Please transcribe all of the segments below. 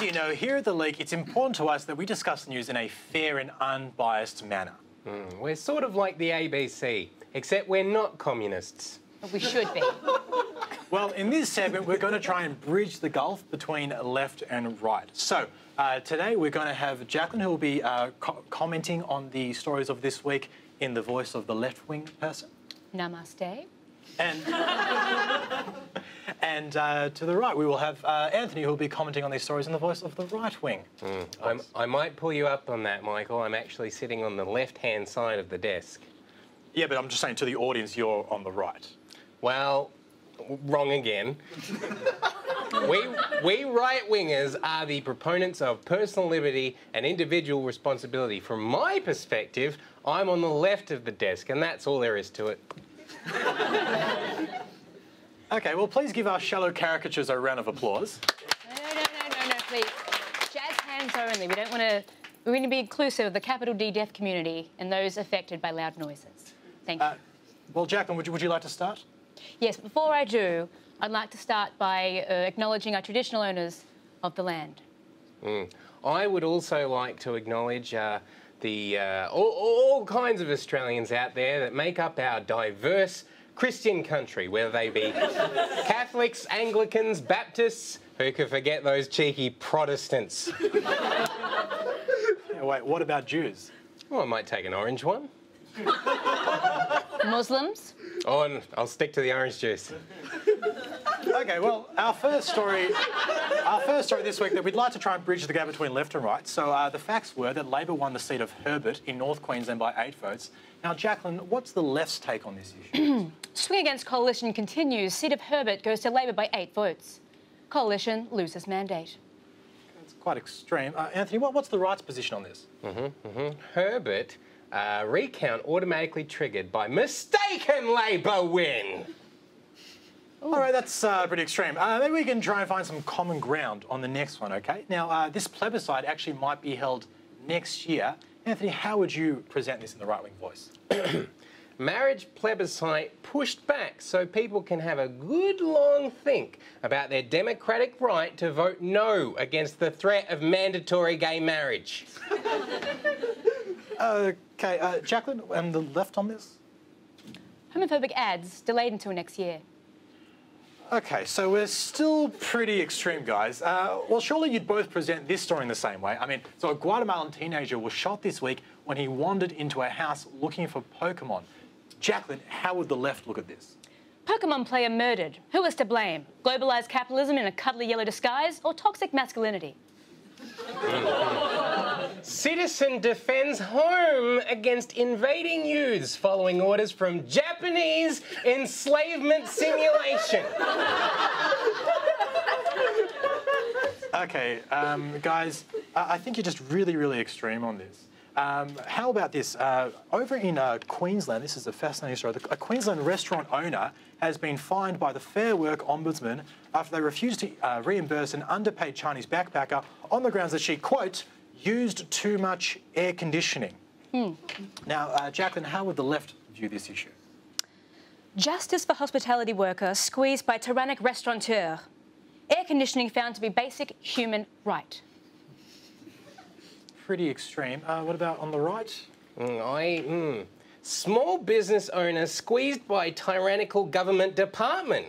you know, here at The League, it's important to us that we discuss the news in a fair and unbiased manner. We're sort of like the ABC, except we're not communists. We should be. Well, in this segment, we're going to try and bridge the gulf between left and right. So, today we're going to have Jacqueline, who will be commenting on the stories of this week in the voice of the left-wing person. Namaste. And to the right, we will have Anthony, who will be commenting on these stories in the voice of the right wing. I might pull you up on that, Michael. I'm actually sitting on the left-hand side of the desk. Yeah, but I'm just saying to the audience, you're on the right. Well, wrong again. we right-wingers are the proponents of personal liberty and individual responsibility. From my perspective, I'm on the left of the desk, and that's all there is to it. OK, well, please give our shallow caricatures a round of applause. No, please. Jazz hands only. We don't want to... We want to be inclusive of the capital D deaf community and those affected by loud noises. Thank you. Well, Jacqueline, would you like to start? Yes, before I do, I'd like to start by acknowledging our traditional owners of the land. I would also like to acknowledge all kinds of Australians out there that make up our diverse Christian country, whether they be Catholics, Anglicans, Baptists. Who could forget those cheeky Protestants? Yeah, wait, what about Jews? Well, I might take an orange one. Muslims? Oh, and I'll stick to the orange juice. OK, well, our first story this week, that we'd like to try and bridge the gap between left and right. So the facts were that Labor won the seat of Herbert in North Queensland by 8 votes. Now, Jacqueline, what's the left's take on this issue? Swing against coalition continues. Seat of Herbert goes to Labor by 8 votes. Coalition loses mandate. It's quite extreme. Anthony, what's the right's position on this? Herbert, recount automatically triggered by mistaken Labor win. All right, that's pretty extreme. Maybe we can try and find some common ground on the next one, OK? Now, this plebiscite actually might be held next year. Anthony, how would you present this in the right-wing voice? Marriage plebiscite pushed back so people can have a good long think about their democratic right to vote no against the threat of mandatory gay marriage. OK, Jacqueline, and the left on this? Homophobic ads delayed until next year. OK, so we're still pretty extreme, guys. Well, surely you'd both present this story in the same way. I mean, so a Guatemalan teenager was shot this week when he wandered into a house looking for Pokemon. Jacqueline, how would the left look at this? Pokemon player murdered. Who is to blame? Globalised capitalism in a cuddly yellow disguise or toxic masculinity? Citizen defends home against invading youths following orders from Japanese enslavement simulation. OK, guys, I think you're just really, really extreme on this. How about this? Over in Queensland, this is a fascinating story. A Queensland restaurant owner has been fined by the Fair Work Ombudsman after they refused to reimburse an underpaid Chinese backpacker on the grounds that she, quote, used too much air conditioning. Now, Jacqueline, how would the left view this issue? Justice for hospitality worker squeezed by tyrannic restaurateur. Air conditioning found to be basic human right. Pretty extreme. What about on the right? Small business owner squeezed by tyrannical government department.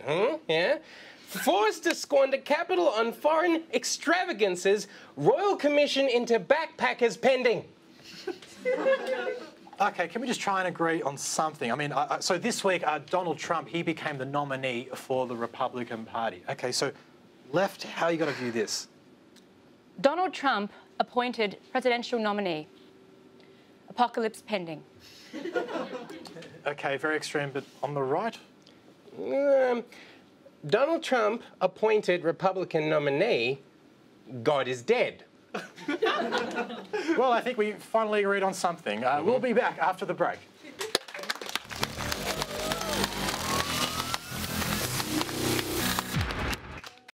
Yeah? Forced to squander capital on foreign extravagances. Royal Commission into backpackers pending. OK, can we just try and agree on something? I mean, so this week, Donald Trump, he became the nominee for the Republican Party. OK, so left, how are you going to view this? Donald Trump appointed presidential nominee. Apocalypse pending. OK, very extreme, but on the right? Donald Trump appointed Republican nominee. God is dead. Well, I think we finally agreed on something. We'll be back after the break.